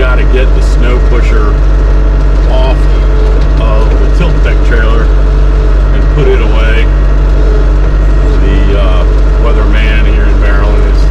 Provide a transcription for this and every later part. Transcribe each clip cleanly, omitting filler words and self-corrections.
got to get the snow pusher off of the tilt deck trailer and put it away. The weatherman here in Maryland is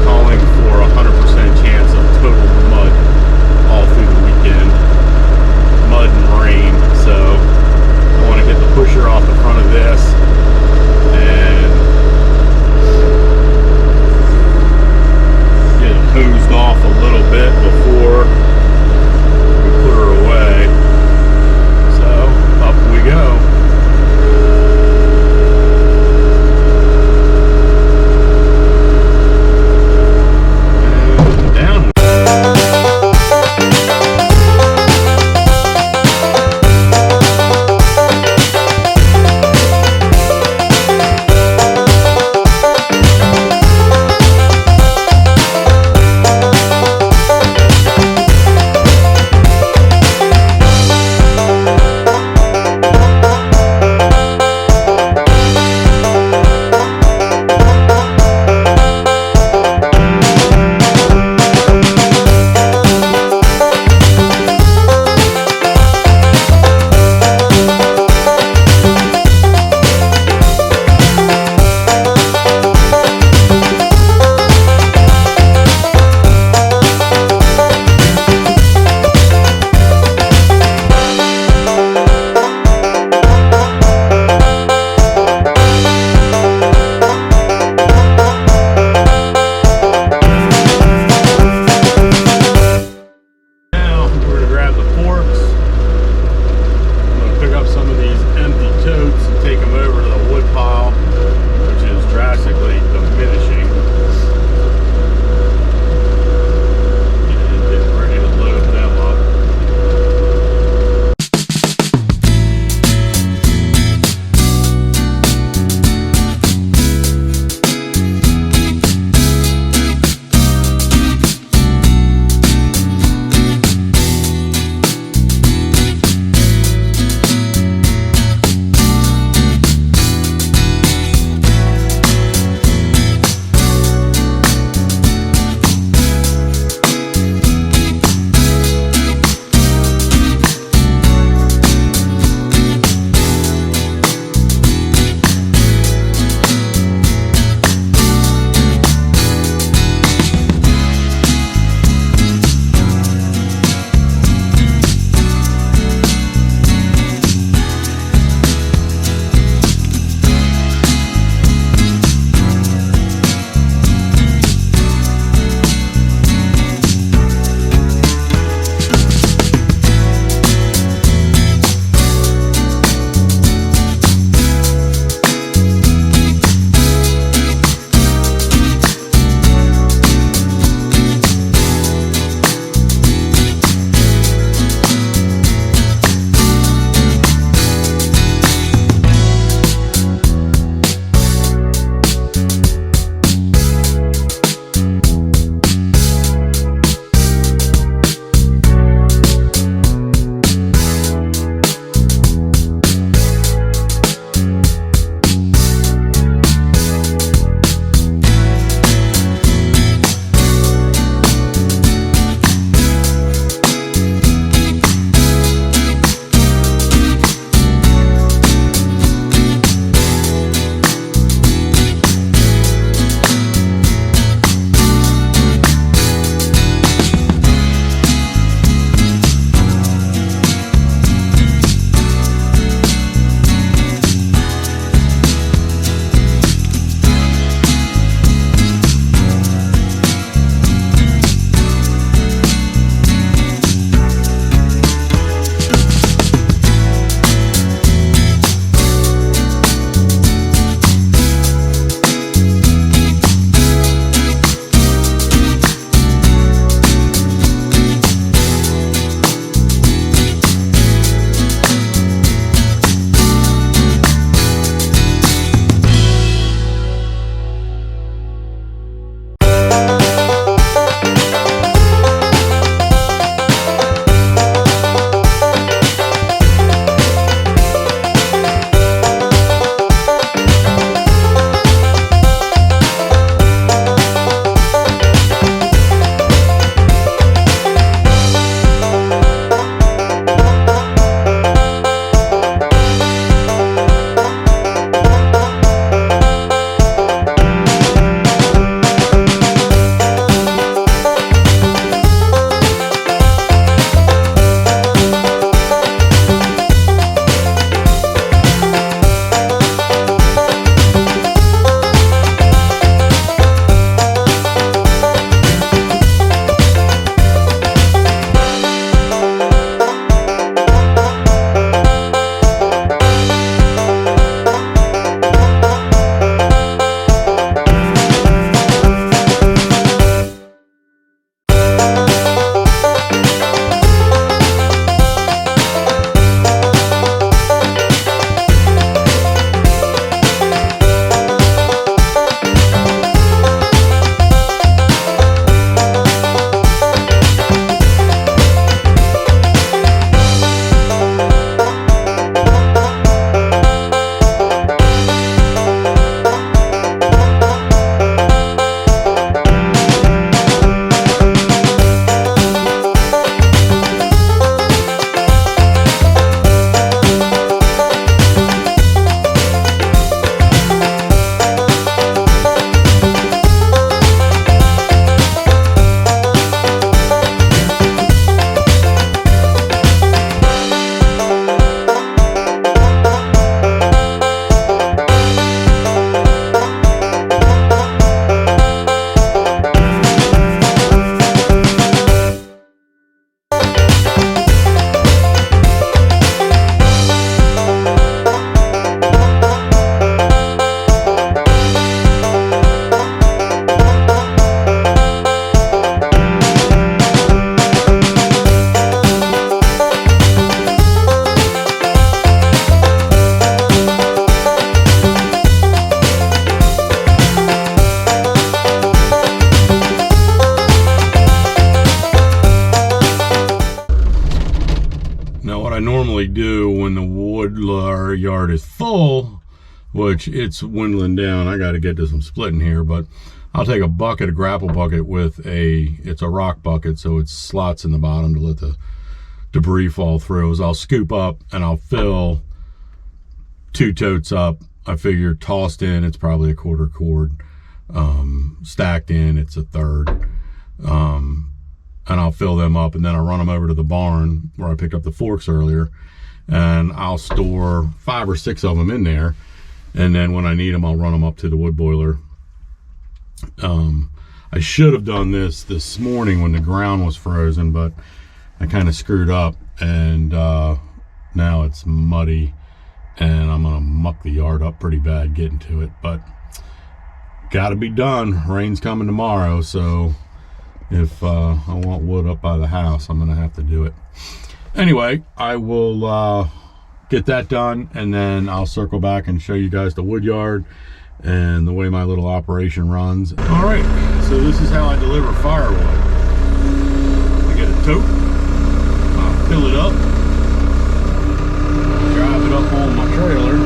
calling for 100% chance of total mud all through the weekend. Mud and rain. So I want to get the pusher off the front of this and get it hosed off a little bit before we put her away. So up we go. normally do when the wood yard is full, which it's dwindling down. I got to get to some splitting here, but I'll take a bucket, a grapple bucket with it's a rock bucket, so it's slots in the bottom to let the debris fall through. Is I'll scoop up and I'll fill 2 totes up. I figure tossed in, it's probably a 1/4 cord. Stacked in, it's a 1/3. And I'll fill them up, and then I'll run them over to the barn where I picked up the forks earlier, and I'll store 5 or 6 of them in there, and then when I need them, I'll run them up to the wood boiler. I should have done this morning when the ground was frozen, but I kind of screwed up, and now it's muddy, and I'm gonna muck the yard up pretty bad getting to it, but gotta be done. Rain's coming tomorrow, so if I want wood up by the house, I'm gonna have to do it. Anyway, I will get that done, and then I'll circle back and show you guys the wood yard and the way my little operation runs. All right, so this is how I deliver firewood. I get a tote, I'll fill it up, drive it up on my trailer,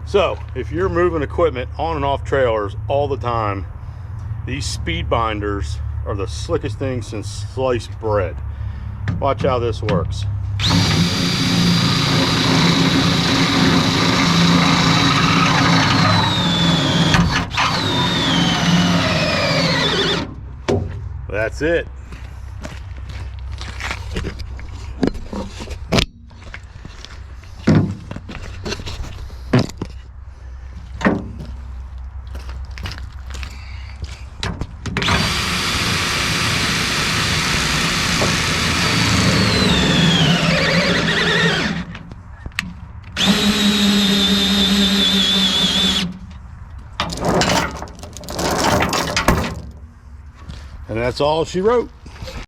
So if you're moving equipment on and off trailers all the time, these speed binders are the slickest thing since sliced bread. Watch how this works. That's it. And that's all she wrote.